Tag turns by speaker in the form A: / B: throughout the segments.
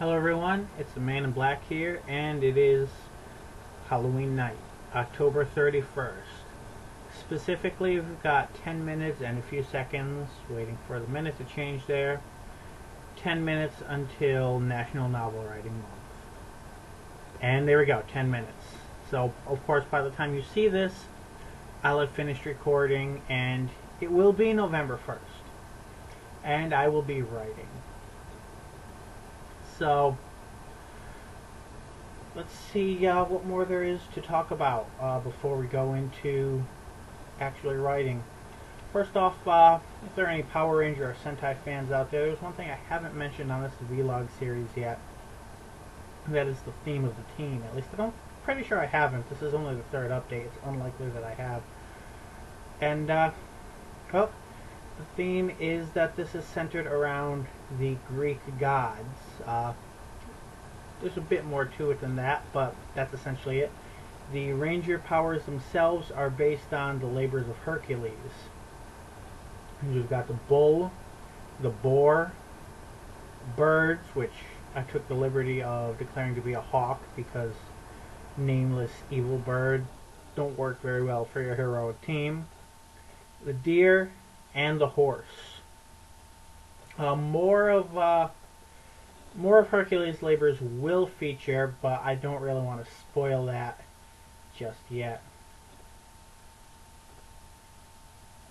A: Hello everyone, it's the Man in Black here, and it is Halloween night, October 31st. Specifically, we've got 10 minutes and a few seconds, waiting for the minute to change there. 10 minutes until National Novel Writing Month. And there we go, 10 minutes. So, of course, by the time you see this, I'll have finished recording, and it will be November 1st. And I will be writing. So, let's see what more there is to talk about before we go into actually writing. First off, if there are any Power Ranger or Sentai fans out there, there's one thing I haven't mentioned on this vlog series yet. That is the theme of the team. At least I'm pretty sure I haven't. This is only the third update. It's unlikely that I have. And, well, the theme is that this is centered around the Greek gods. There's a bit more to it than that, but that's essentially it. The Ranger powers themselves are based on the labors of Hercules. We've got the bull, the boar, birds, which I took the liberty of declaring to be a hawk because nameless evil birds don't work very well for your heroic team, the deer, and the horse. More of Hercules' labors will feature, but I don't really want to spoil that just yet.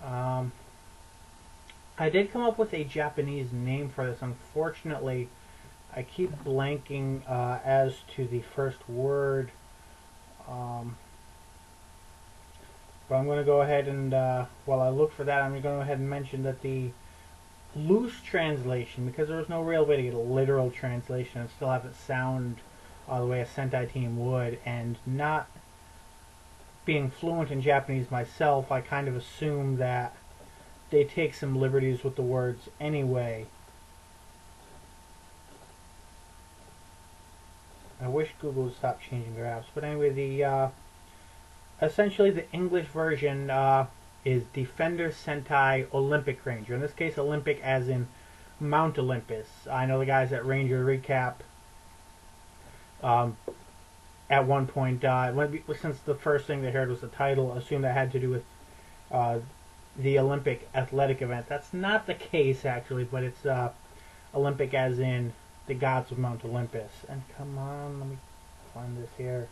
A: I did come up with a Japanese name for this. Unfortunately, I keep blanking as to the first word. But I'm going to go ahead and, while I look for that, I'm going to go ahead and mention that the loose translation, because there was no real way to get a literal translation and still have it sound the way a Sentai team would, and not being fluent in Japanese myself, I kind of assume that they take some liberties with the words anyway. I wish Google would stop changing their apps, but anyway, the essentially the English version is Defender Sentai Olympic Ranger. In this case, Olympic as in Mount Olympus. I know the guys at Ranger Recap at one point, since the first thing they heard was the title, assumed that had to do with the Olympic athletic event. That's not the case, actually, but it's Olympic as in the gods of Mount Olympus. And come on, let me find this here.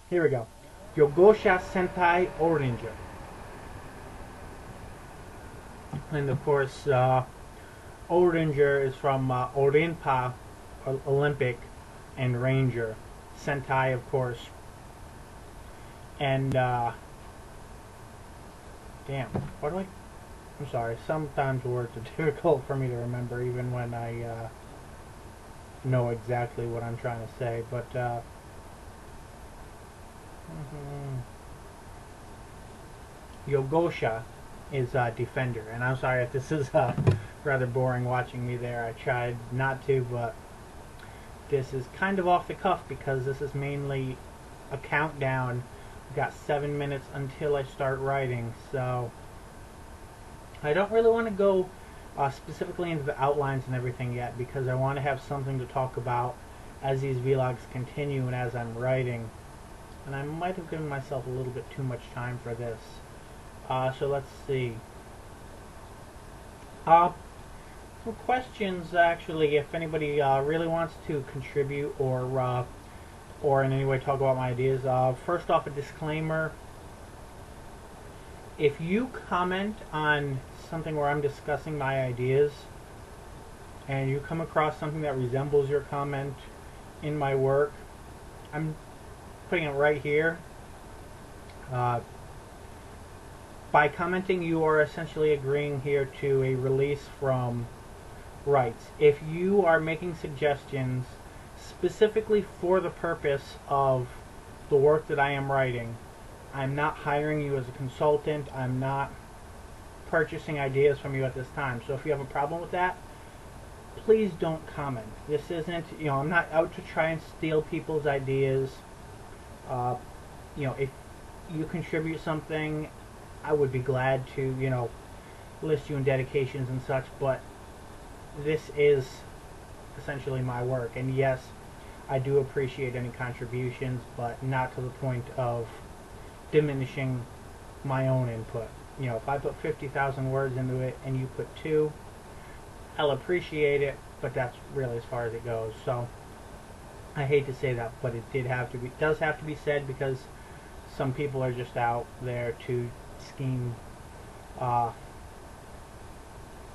A: Here we go. Yogosha Sentai Oranger. And of course, Oranger is from Orinpa, Olympic, and Ranger. Sentai, of course. And, damn, what do I'm sorry, sometimes words are difficult for me to remember, even when I know exactly what I'm trying to say, but, Yogosha is Defender, and I'm sorry if this is rather boring watching me there. I tried not to, but this is kind of off the cuff because this is mainly a countdown. We've got 7 minutes until I start writing, so I don't really want to go specifically into the outlines and everything yet because I want to have something to talk about as these vlogs continue and as I'm writing. And I might have given myself a little bit too much time for this. So let's see. Some questions, actually, if anybody really wants to contribute or in any way talk about my ideas. First off, a disclaimer. If you comment on something where I'm discussing my ideas and you come across something that resembles your comment in my work, I'm putting it right here. By commenting, you are essentially agreeing here to a release from rights. If you are making suggestions specifically for the purpose of the work that I am writing, I'm not hiring you as a consultant. I'm not purchasing ideas from you at this time. So if you have a problem with that, please don't comment. This isn't, I'm not out to try and steal people's ideas. If you contribute something, I would be glad to, list you in dedications and such, but this is essentially my work. And yes, I do appreciate any contributions, but not to the point of diminishing my own input. You know, if I put 50,000 words into it and you put 2, I'll appreciate it, but that's really as far as it goes. So I hate to say that, but it does have to be said, because some people are just out there to scheme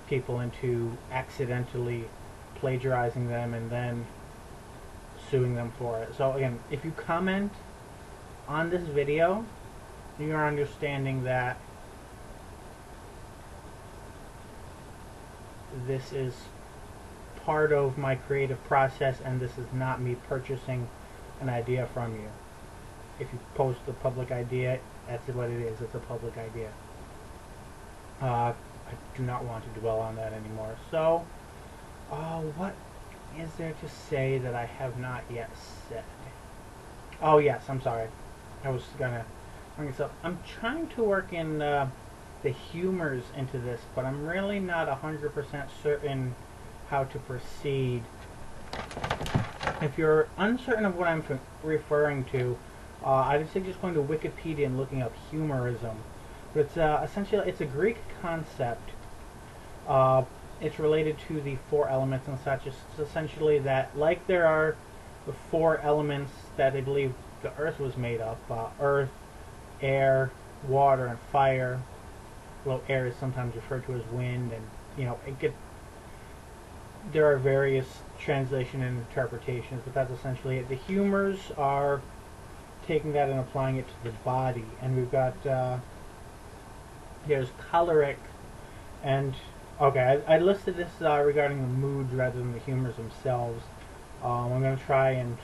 A: people into accidentally plagiarizing them and then suing them for it. So again, if you comment on this video, you're understanding that this is part of my creative process, and this is not me purchasing an idea from you. If you post a public idea, that's what it is. It's a public idea. I do not want to dwell on that anymore. So, what is there to say that I have not yet said? Oh yes, I'm sorry. I was gonna bring this up. I'm trying to work in the humors into this, but I'm really not 100% certain how to proceed. If you're uncertain of what I'm referring to, I'd suggest going to Wikipedia and looking up humorism. But it's essentially, it's a Greek concept. It's related to the 4 elements and such. It's essentially that, like there are the 4 elements that they believe the Earth was made of: earth, air, water, and fire. Well, air is sometimes referred to as wind, and you know, there are various translation and interpretations, but that's essentially it. The humors are taking that and applying it to the body, and we've got there's choleric, and okay, I listed this regarding the moods rather than the humors themselves. I'm going to try and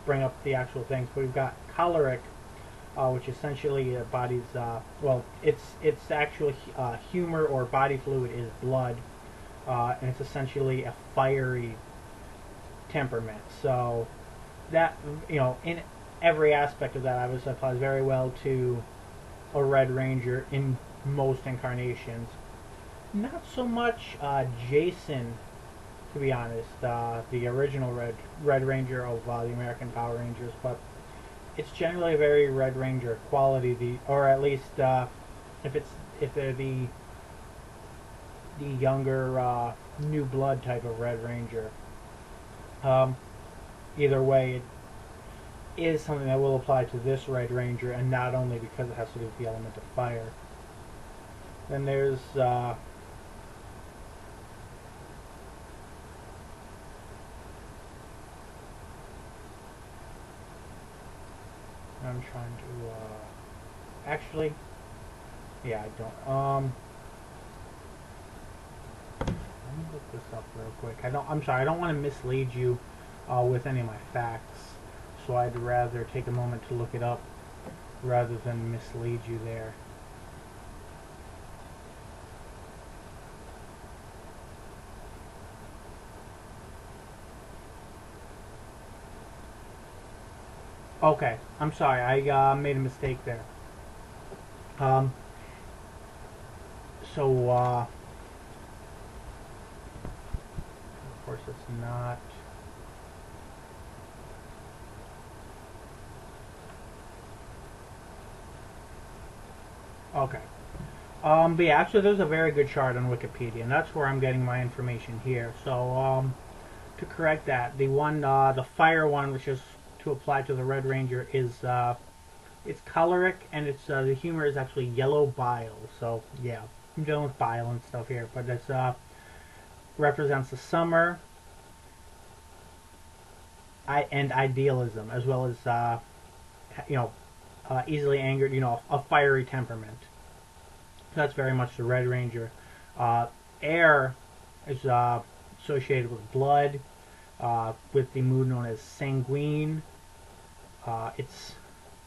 A: bring up the actual things, but we've got choleric, which essentially body's well, it's actually humor or body fluid is blood, and it's essentially a fiery temperament. So that, you know, in every aspect of that obviously applies very well to a Red Ranger in most incarnations. Not so much Jason, to be honest, the original Red Ranger of the American Power Rangers, but it's generally a very Red Ranger quality, or at least if they're the younger new blood type of Red Ranger. Either way, it is something that will apply to this Red Ranger, and not only because it has to do with the element of fire. Then there's I'm trying to actually, yeah, I don't let me look this up real quick. I'm sorry, I don't want to mislead you with any of my facts, so I'd rather take a moment to look it up rather than mislead you there. Okay, I'm sorry, I made a mistake there. So, of course it's not. Okay. But yeah, actually there's a very good chart on Wikipedia, and that's where I'm getting my information here. So, to correct that, the fire one, which is to apply to the Red Ranger, is it's choleric, and it's the humor is actually yellow bile. So yeah, I'm dealing with bile and stuff here, but it's represents the summer and idealism, as well as easily angered, a fiery temperament. So that's very much the Red Ranger. Air is associated with blood, with the mood known as sanguine. It's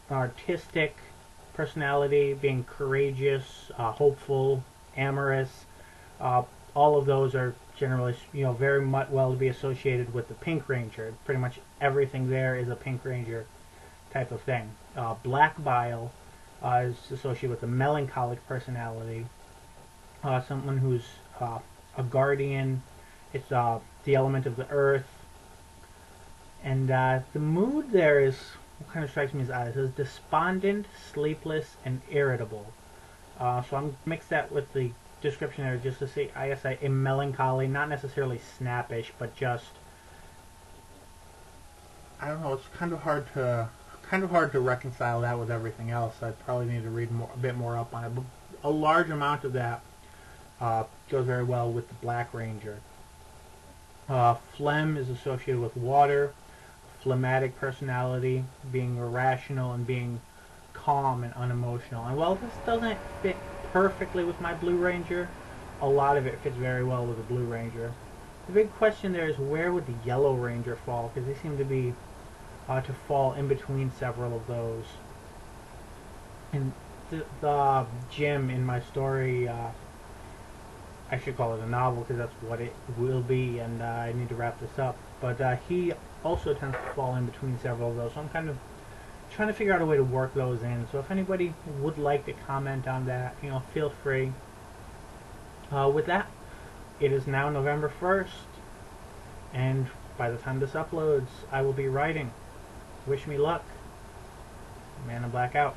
A: an artistic personality, being courageous, hopeful, amorous. All of those are generally, very much well to be associated with the Pink Ranger. Pretty much everything there is a Pink Ranger type of thing. Black bile is associated with the melancholic personality. someone who's a guardian. It's the element of the earth, and the mood there is what kind of strikes me as odd. It says despondent, sleepless, and irritable. So I'm mix that with the description there just to say, I guess, a melancholy, not necessarily snappish, but just, I don't know. It's kind of hard to reconcile that with everything else. I probably need to read a bit more up on it. But a large amount of that goes very well with the Black Ranger. Phlegm is associated with water, phlegmatic personality, being irrational and being calm and unemotional. And while this doesn't fit perfectly with my Blue Ranger, a lot of it fits very well with the Blue Ranger. The big question there is, where would the Yellow Ranger fall? Because they seem to be to fall in between several of those. And the Jim in my story, I should call it a novel because that's what it will be, and I need to wrap this up. But he also tends to fall in between several of those, so I'm kind of trying to figure out a way to work those in. So if anybody would like to comment on that, feel free. With that, it is now November 1st, and by the time this uploads, I will be writing. Wish me luck. Man in Black out.